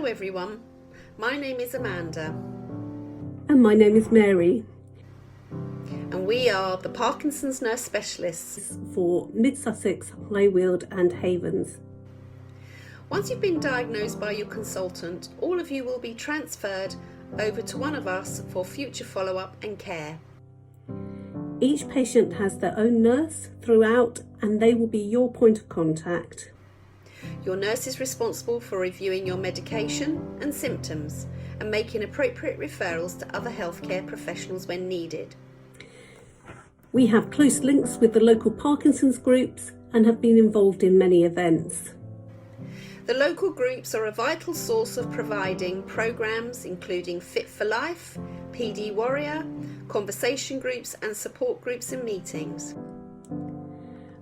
Hello everyone, my name is Amanda. And my name is Mary. And we are the Parkinson's nurse specialists for Mid Sussex, High Weald and Havens. Once you've been diagnosed by your consultant, all of you will be transferred over to one of us for future follow-up and care. Each patient has their own nurse throughout, and they will be your point of contact. Your nurse is responsible for reviewing your medication and symptoms and making appropriate referrals to other healthcare professionals when needed. We have close links with the local Parkinson's groups and have been involved in many events. The local groups are a vital source of providing programmes including Fit for Life, PD Warrior, conversation groups and support groups and meetings.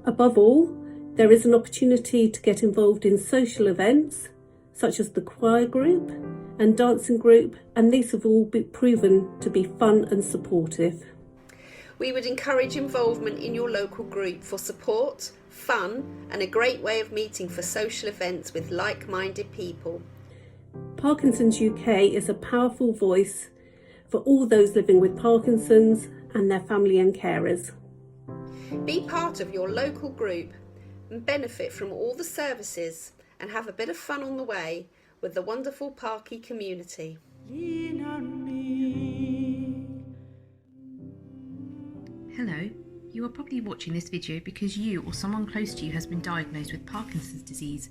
Above all, there is an opportunity to get involved in social events such as the choir group and dancing group, and these have all been proven to be fun and supportive. We would encourage involvement in your local group for support, fun and a great way of meeting for social events with like-minded people. Parkinsons UK is a powerful voice for all those living with Parkinson's and their family and carers. Be part of your local group and benefit from all the services and have a bit of fun on the way with the wonderful Parky community. Hello, you are probably watching this video because you or someone close to you has been diagnosed with Parkinson's disease.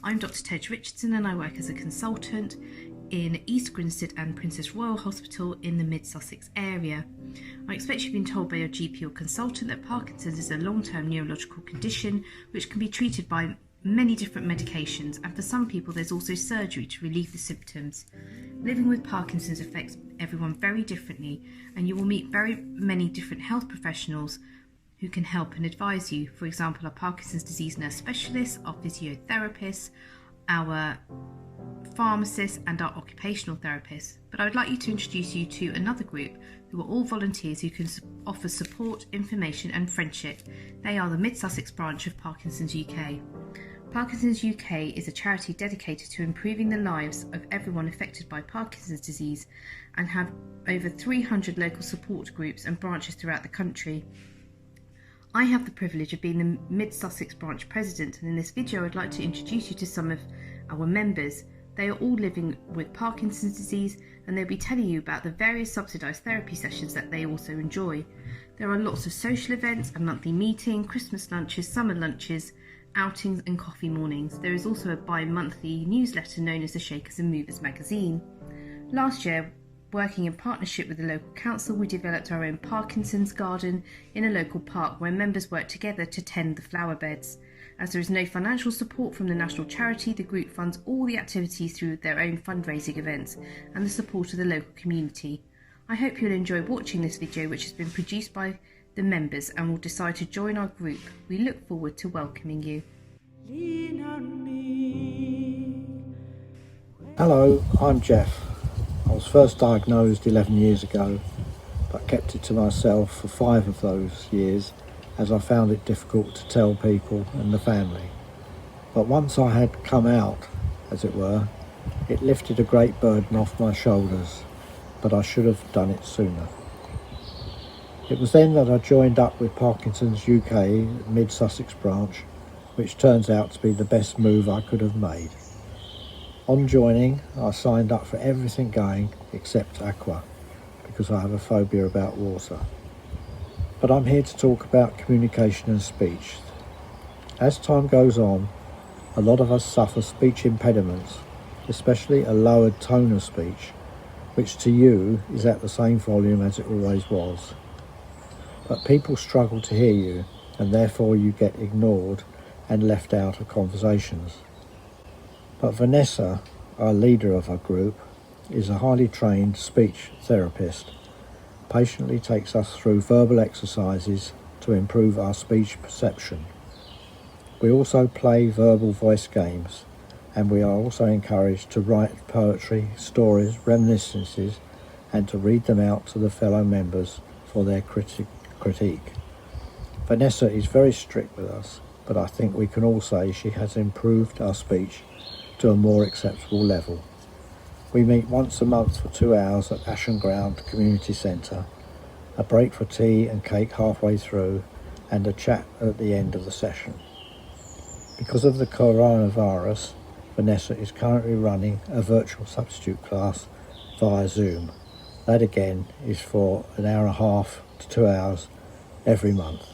I'm Dr. Tej Richardson and I work as a consultant in East Grinstead and Princess Royal Hospital in the Mid-Sussex area. I expect you've been told by your GP or consultant that Parkinson's is a long-term neurological condition which can be treated by many different medications, and for some people there's also surgery to relieve the symptoms. Living with Parkinson's affects everyone very differently, and you will meet very many different health professionals who can help and advise you. For example, our Parkinson's disease nurse specialists, our physiotherapists, our pharmacists and our occupational therapists. But I would like to introduce you to another group who are all volunteers who can offer support, information and friendship. They are the Mid-Sussex branch of Parkinson's UK. Parkinson's UK is a charity dedicated to improving the lives of everyone affected by Parkinson's disease and have over 300 local support groups and branches throughout the country. I have the privilege of being the Mid-Sussex branch president, and in this video I'd like to introduce you to some of our members. They are all living with Parkinson's disease and they'll be telling you about the various subsidised therapy sessions that they also enjoy. There are lots of social events, a monthly meeting, Christmas lunches, summer lunches, outings and coffee mornings. There is also a bi-monthly newsletter known as the Shakers and Movers magazine. Last year, working in partnership with the local council, we developed our own Parkinson's garden in a local park where members work together to tend the flower beds. As there is no financial support from the national charity, the group funds all the activities through their own fundraising events and the support of the local community. I hope you'll enjoy watching this video, which has been produced by the members, and will decide to join our group. We look forward to welcoming you. Hello, I'm Jeff. I was first diagnosed 11 years ago, but kept it to myself for 5 of those years as I found it difficult to tell people and the family. But once I had come out, as it were, it lifted a great burden off my shoulders, but I should have done it sooner. It was then that I joined up with Parkinson's UK Mid-Sussex branch, which turns out to be the best move I could have made. On joining, I signed up for everything going except aqua, because I have a phobia about water. But I'm here to talk about communication and speech. As time goes on, a lot of us suffer speech impediments, especially a lowered tone of speech, which to you is at the same volume as it always was. But people struggle to hear you, and therefore you get ignored and left out of conversations. But Vanessa, our leader of our group, is a highly trained speech therapist, patiently takes us through verbal exercises to improve our speech perception. We also play verbal voice games, and we are also encouraged to write poetry, stories, reminiscences, and to read them out to the fellow members for their critique. Vanessa is very strict with us, but I think we can all say she has improved our speech to a more acceptable level. We meet once a month for 2 hours at Ashton Ground Community Centre, a break for tea and cake halfway through, and a chat at the end of the session. Because of the coronavirus, Vanessa is currently running a virtual substitute class via Zoom. That again is for an hour and a half to 2 hours every month.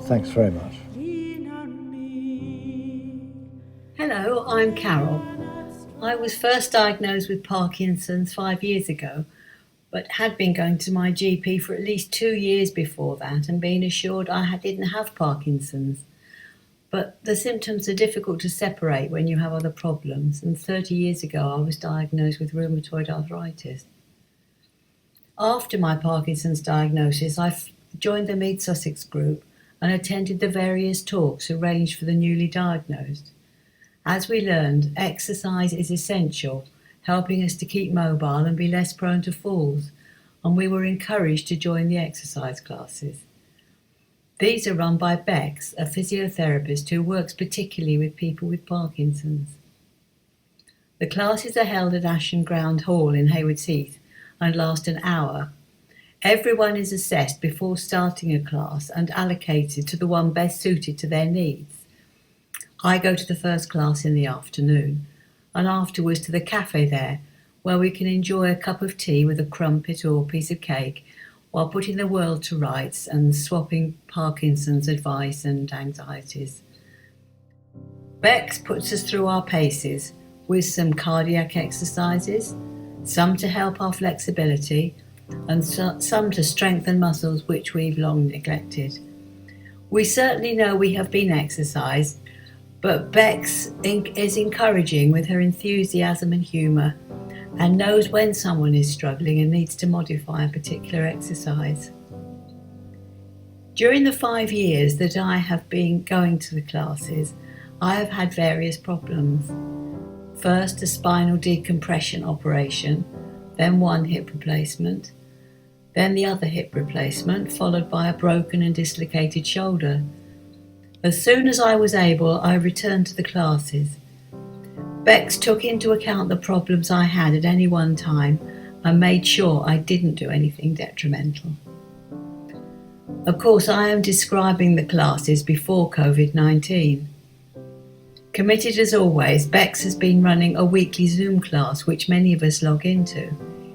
Thanks very much. Hello, I'm Carol. I was first diagnosed with Parkinson's 5 years ago, but had been going to my GP for at least 2 years before that and being assured I didn't have Parkinson's. But the symptoms are difficult to separate when you have other problems, and 30 years ago I was diagnosed with rheumatoid arthritis. After my Parkinson's diagnosis, I joined the Meet Sussex group and attended the various talks arranged for the newly diagnosed. As we learned, exercise is essential, helping us to keep mobile and be less prone to falls, and we were encouraged to join the exercise classes. These are run by Bex, a physiotherapist who works particularly with people with Parkinson's. The classes are held at Ashton Ground Hall in Haywards Heath and last an hour. Everyone is assessed before starting a class and allocated to the one best suited to their needs. I go to the first class in the afternoon and afterwards to the cafe there, where we can enjoy a cup of tea with a crumpet or piece of cake while putting the world to rights and swapping Parkinson's advice and anxieties. Bex puts us through our paces with some cardiac exercises, some to help our flexibility and some to strengthen muscles which we've long neglected. We certainly know we have been exercised, but Bex is encouraging with her enthusiasm and humour and knows when someone is struggling and needs to modify a particular exercise. During the 5 years that I have been going to the classes, I have had various problems. First, a spinal decompression operation, then one hip replacement, then the other hip replacement, followed by a broken and dislocated shoulder. As soon as I was able, I returned to the classes. Bex took into account the problems I had at any one time and made sure I didn't do anything detrimental. Of course, I am describing the classes before COVID-19. Committed as always, Bex has been running a weekly Zoom class which many of us log into.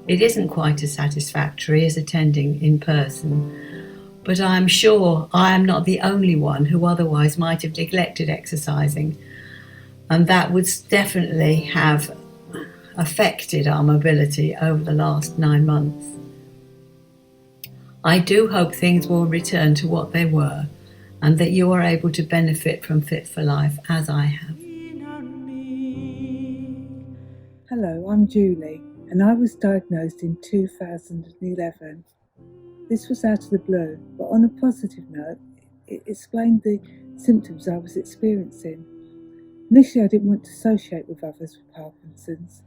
It isn't quite as satisfactory as attending in person, but I am sure I am not the only one who otherwise might have neglected exercising, and that would definitely have affected our mobility over the last 9 months. I do hope things will return to what they were and that you are able to benefit from Fit for Life as I have. Hello, I'm Julie, and I was diagnosed in 2011. This was out of the blue, but on a positive note, it explained the symptoms I was experiencing. Initially, I didn't want to associate with others with Parkinson's.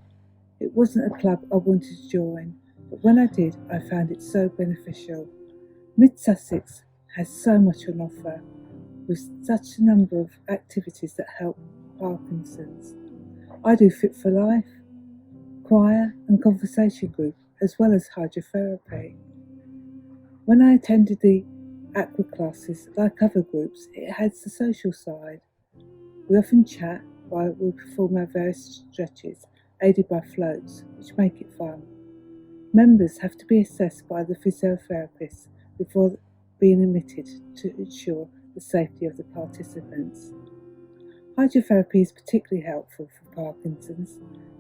It wasn't a club I wanted to join, but when I did, I found it so beneficial. Mid Sussex has so much on offer, with such a number of activities that help Parkinson's. I do Fit for Life, choir and conversation group, as well as hydrotherapy. When I attended the aqua classes, like other groups, it has the social side. We often chat while we perform our various stretches, aided by floats, which make it fun. Members have to be assessed by the physiotherapist before being admitted to ensure the safety of the participants. Hydrotherapy is particularly helpful for Parkinson's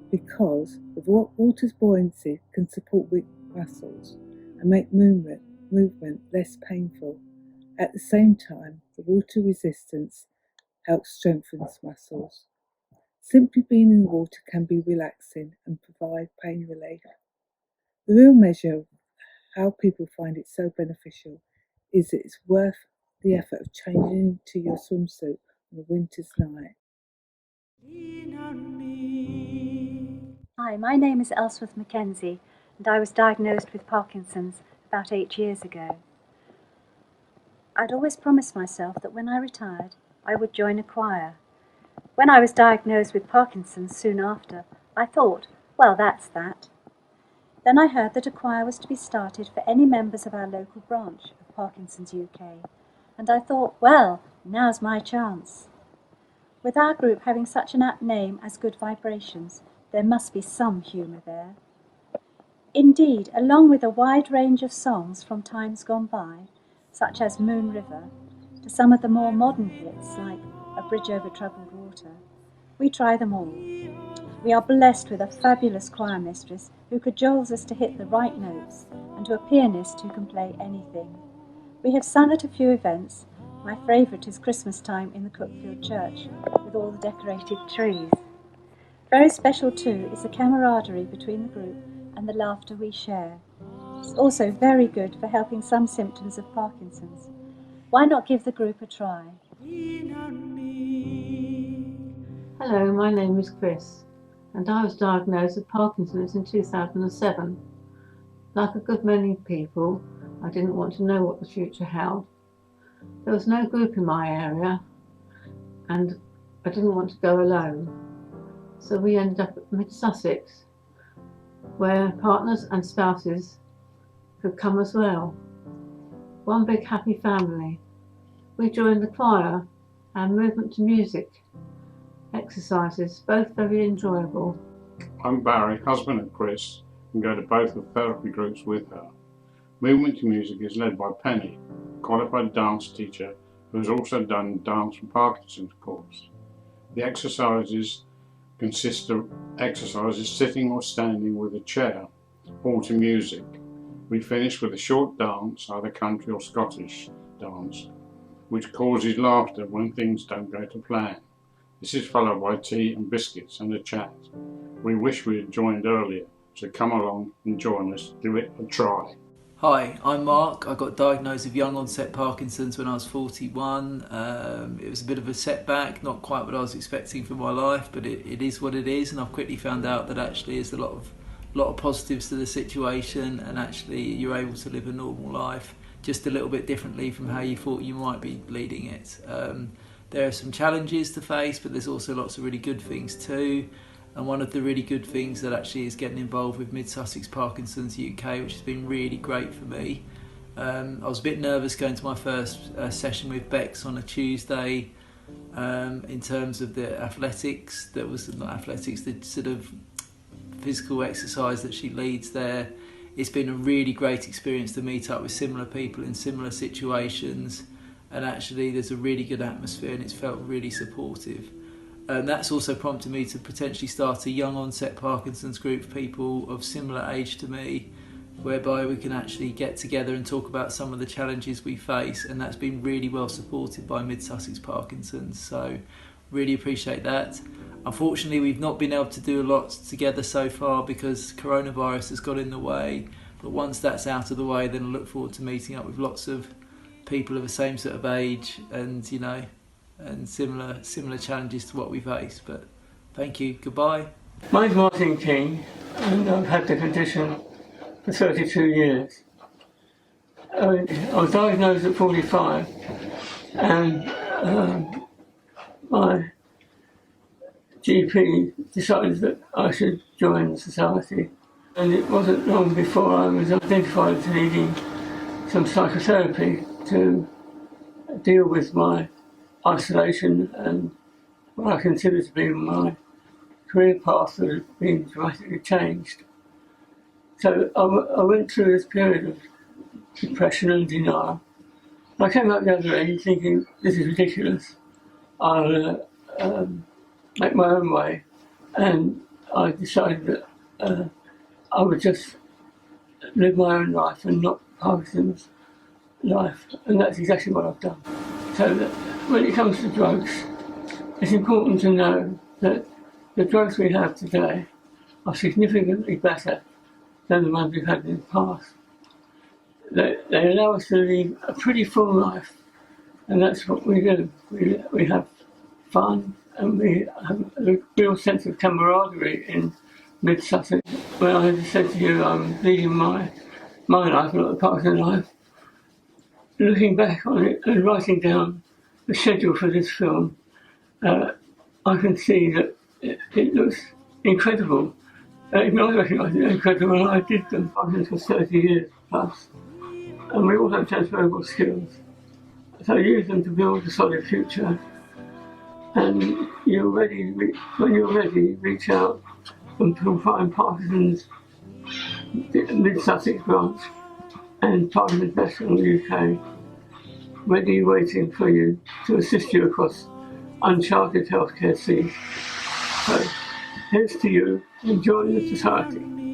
because the water's buoyancy can support weak muscles and make movement less painful. At the same time, the water resistance helps strengthen muscles. Simply being in the water can be relaxing and provide pain relief. The real measure of how people find it so beneficial is that it's worth the effort of changing into your swimsuit on a winter's night. Hi, my name is Ellsworth Mackenzie, and I was diagnosed with Parkinson's about 8 years ago. I'd always promised myself that when I retired, I would join a choir. When I was diagnosed with Parkinson's soon after, I thought Well, that's that. Then I heard that a choir was to be started for any members of our local branch of Parkinsons UK, and I thought, well, now's my chance. With our group having such an apt name as Good Vibrations, there must be some humour there. Indeed, along with a wide range of songs from times gone by, such as Moon River, to some of the more modern hits like A Bridge Over Troubled Water, we try them all. We are blessed with a fabulous choir mistress who cajoles us to hit the right notes, and to a pianist who can play anything. We have sung at a few events. My favourite is Christmas time in the Cookfield Church, with all the decorated trees. Very special too is the camaraderie between the group and the laughter we share. It's also very good for helping some symptoms of Parkinson's. Why not give the group a try? Hello, my name is Chris, and I was diagnosed with Parkinson's in 2007. Like a good many people, I didn't want to know what the future held. There was no group in my area, and I didn't want to go alone. So we ended up at Mid Sussex, where partners and spouses could come as well. One big happy family. We joined the choir and movement to music exercises, both very enjoyable. I'm Barry, husband of Chris, and go to both the therapy groups with her. Movement to Music is led by Penny, a qualified dance teacher who has also done Dance for Parkinson's course. The exercises consist of exercises sitting or standing with a chair, all to music. We finish with a short dance, either country or Scottish dance, which causes laughter when things don't go to plan. This is followed by tea and biscuits and a chat. We wish we had joined earlier, so come along and join us, give it a try. Hi, I'm Mark. I got diagnosed with young onset Parkinson's when I was 41. It was a bit of a setback, not quite what I was expecting for my life, but it is what it is, and I've quickly found out that actually there's a lot of positives to the situation, and actually you're able to live a normal life just a little bit differently from how you thought you might be leading it. There are some challenges to face, but there's also lots of really good things too. And one of the really good things that actually is getting involved with Mid Sussex Parkinson's UK, which has been really great for me. I was a bit nervous going to my first session with Bex on a Tuesday in terms of the athletics. That was not athletics, the sort of physical exercise that she leads there. It's been a really great experience to meet up with similar people in similar situations, and actually there's a really good atmosphere and it's felt really supportive. And that's also prompted me to potentially start a young onset Parkinson's group of people of similar age to me, whereby we can actually get together and talk about some of the challenges we face, and that's been really well supported by Mid Sussex Parkinson's, so really appreciate that. Unfortunately, we've not been able to do a lot together so far because coronavirus has got in the way, but once that's out of the way, then I look forward to meeting up with lots of people of the same sort of age and, you know, and similar challenges to what we face. But thank you, goodbye. My name's Martin King, and I've had the condition for 32 years. I was diagnosed at 45, and my GP decided that I should join the society. And it wasn't long before I was identified as needing some psychotherapy to deal with my isolation and what I consider to be my career path that had been dramatically changed. So I went through this period of depression and denial. I came out the other end thinking, this is ridiculous. I'll make my own way, and I decided that I would just live my own life and not Parkinson's life, and that's exactly what I've done. So that when it comes to drugs, it's important to know that the drugs we have today are significantly better than the ones we've had in the past. They allow us to lead a pretty full life, and that's what we do. We have fun, and we have a real sense of camaraderie in Mid Sussex. When I said to you I'm leading my life, not the Parkinson life, looking back on it and writing down the schedule for this film, I can see that it looks incredible. acknowledge it incredible. I did them for 30 years plus, and we all have transferable skills. So use them to build a solid future. And when you're ready, reach out and find Parkinson's mid Sussex branch and Parkinson's National UK, ready waiting for you to assist you across uncharted healthcare seas. So here's to you, enjoy the society.